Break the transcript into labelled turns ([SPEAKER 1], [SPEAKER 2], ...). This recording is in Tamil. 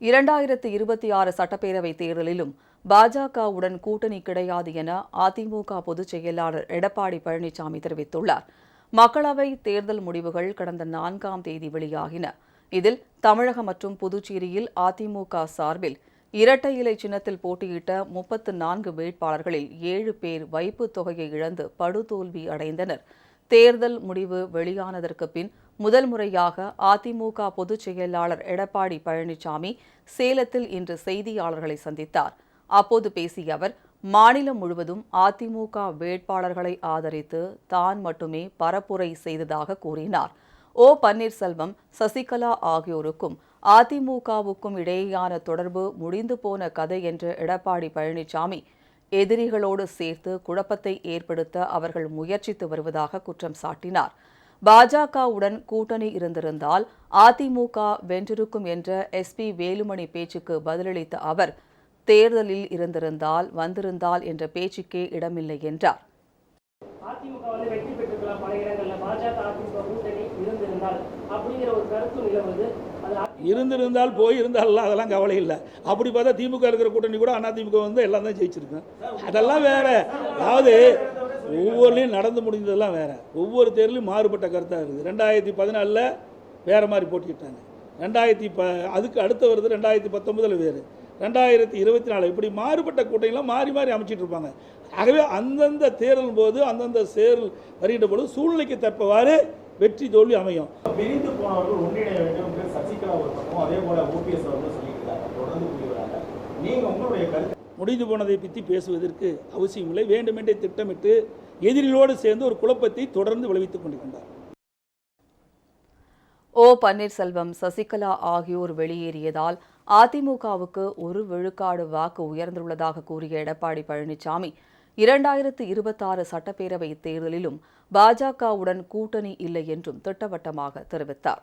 [SPEAKER 1] 2026 சட்டப்பேரவைத் தேர்தலிலும் பாஜகவுடன் கூட்டணி கிடையாது என அதிமுக பொதுச் செயலாளர் எடப்பாடி பழனிசாமி தெரிவித்துள்ளார். மக்களவைத் தேர்தல் முடிவுகள் கடந்த 4ஆம் தேதி வெளியாகின. இதில் தமிழகம் மற்றும் புதுச்சேரியில் அதிமுக சார்பில் இரட்டை இலை சின்னத்தில் போட்டியிட்ட 34 வேட்பாளர்களில் 7 பேர் வைப்புத் தொகையை இழந்து படுதோல்வி அடைந்தனர். தேர்தல் முடிவு வெளியானதற்கு பின் முதல் முறையாக அதிமுக பொதுச் செயலாளர் எடப்பாடி பழனிசாமி சேலத்தில் இன்று செய்தியாளர்களை சந்தித்தார். அப்போது பேசிய அவர், மாநிலம் முழுவதும் அதிமுக வேட்பாளர்களை ஆதரித்து தான் மட்டுமே பரப்புரை செய்ததாக கூறினார். ஓ பன்னீர்செல்வம், சசிகலா ஆகியோருக்கும் அதிமுகவுக்கும் இடையேயான தொடர்பு முடிந்து போன கதை என்ற எடப்பாடி பழனிசாமி, எதிரிகளோடு சேர்த்து குழப்பத்தை ஏற்படுத்த அவர்கள் முயற்சித்து வருவதாக குற்றம் சாட்டினார். பாஜகவுடன் கூட்டணி இருந்திருந்தால் அதிமுக வென்றிருக்கும் என்ற SP வேலுமணி பேச்சுக்கு பதிலளித்த அவர், தேர்தலில் வந்திருந்தால் என்ற பேச்சுக்கே இடமில்லை என்றார்.
[SPEAKER 2] இருந்திருந்தால் போயிருந்தால் அதெல்லாம் கவலை இல்லை. அப்படி பார்த்தா திமுக இருக்கிற கூட்டணி கூட அதிமுக வந்து எல்லாம் தான் ஜெயிச்சிருக்கேன். அதெல்லாம் வேற. அதாவது ஒவ்வொருலையும் நடந்து முடிந்ததெல்லாம் வேற. ஒவ்வொரு தேர்தலையும் மாறுபட்ட கருத்தாக இருக்குது. 2014 வேற மாதிரி போட்டிக்கிட்டாங்க. அதுக்கு அடுத்த வருது 2019 வேறு, 2024 இப்படி மாறுபட்ட கூட்டணிலாம் மாறி மாறி அமைச்சிட்டு இருப்பாங்க. ஆகவே அந்தந்த தேர்தல் போது அந்தந்த தேர்தல் வருகின்ற பொழுது சூழ்நிலைக்கு தற்பவாறு வெற்றி தோல்வி அமையும்.
[SPEAKER 3] பிரிந்து போனவர்கள் ஒன்றிணைய வேண்டும் என்று சசிகலா ஒரு பக்கம், அதே போல OPS அவர்கள் சொல்லியிருக்காங்க. தொடர்ந்து புரிவராக நீங்க உங்களுடைய கருத்து.
[SPEAKER 2] முடிந்து போனதை பற்றி பேசுவதற்கு அவசியமில்லை. வேண்டுமென்றே திட்டமிட்டு எதிரிகளோடு சேர்ந்து ஒரு குழப்பத்தை தொடர்ந்து விளைவித்துக் கொண்டிருக்கின்றார்.
[SPEAKER 1] ஓ பன்னீர்செல்வம், சசிகலா ஆகியோர் வெளியேறியதால் அதிமுகவுக்கு 1 விழுக்காடு வாக்கு உயர்ந்துள்ளதாக கூறிய எடப்பாடி பழனிசாமி, 2026 சட்டப்பேரவை தேர்தலிலும் பாஜகவுடன் கூட்டணி இல்லை என்றும் திட்டவட்டமாக தெரிவித்தார்.